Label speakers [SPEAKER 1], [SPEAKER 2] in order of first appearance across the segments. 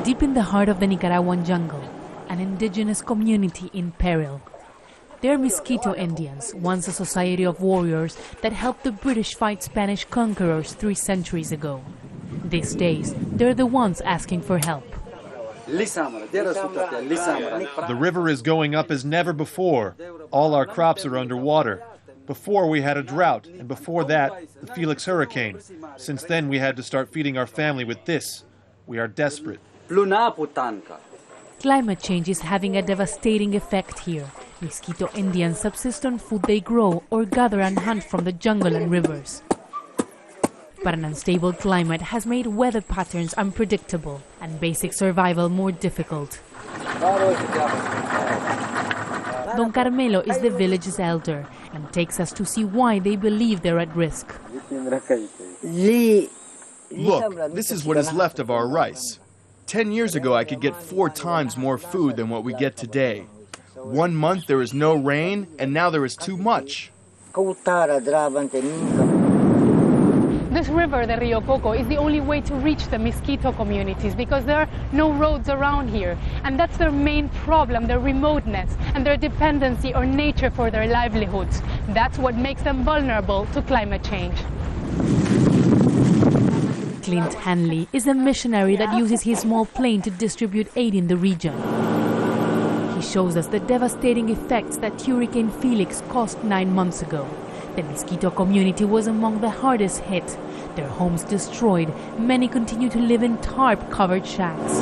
[SPEAKER 1] Deep in the heart of the Nicaraguan jungle, an indigenous community in peril. They're Miskito Indians, once a society of warriors that helped the British fight Spanish conquerors 3 centuries ago. These days, they're the ones asking for help.
[SPEAKER 2] The river is going up as never before. All our crops are underwater. Before we had a drought, and before that, the Felix hurricane. Since then, we had to start feeding our family with this. We are desperate.
[SPEAKER 1] Climate change is having a devastating effect here. Miskito Indians subsist on food they grow or gather and hunt from the jungle and rivers. But an unstable climate has made weather patterns unpredictable and basic survival more difficult. Don Carmelo is the village's elder and takes us to see why they believe they're at risk.
[SPEAKER 3] Look, this is what is left of our rice. 10 years ago, I could get 4 times more food than what we get today. 1 month there is no rain, and now there is too much.
[SPEAKER 1] This river, the Rio Coco, is the only way to reach the Miskito communities because there are no roads around here. And that's their main problem, their remoteness and their dependency on nature for their livelihoods. That's what makes them vulnerable to climate change. CLINT HANLEY is a missionary that uses his small plane to distribute aid in the region. He shows us the devastating effects that Hurricane Felix caused 9 months ago. The Miskito community was among the hardest hit. Their homes destroyed. Many continue to live in tarp-covered shacks.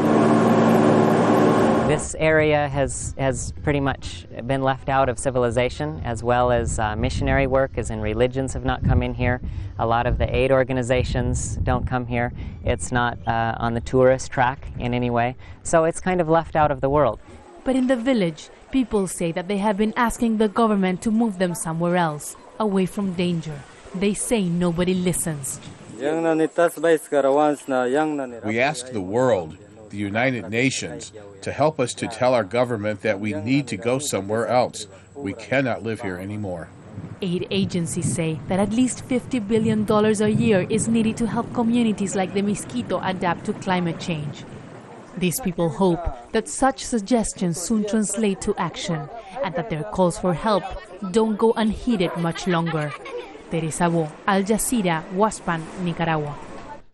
[SPEAKER 4] This area has pretty much been left out of civilization, as well as missionary work, as in religions have not come in here. A lot of the aid organizations don't come here. It's not on the tourist track in any way. So it's kind of left out of the world.
[SPEAKER 1] But in the village, people say that they have been asking the government to move them somewhere else, away from danger. They say nobody listens.
[SPEAKER 5] We ask the world, the United Nations, to help us to tell our government that we need to go somewhere else. We cannot live here anymore.
[SPEAKER 1] Aid agencies say that at least $50 billion a year is needed to help communities like the Miskito adapt to climate change. These people hope that such suggestions soon translate to action and that their calls for help don't go unheeded much longer. Teresa, Al Jazeera, Waspam, Nicaragua.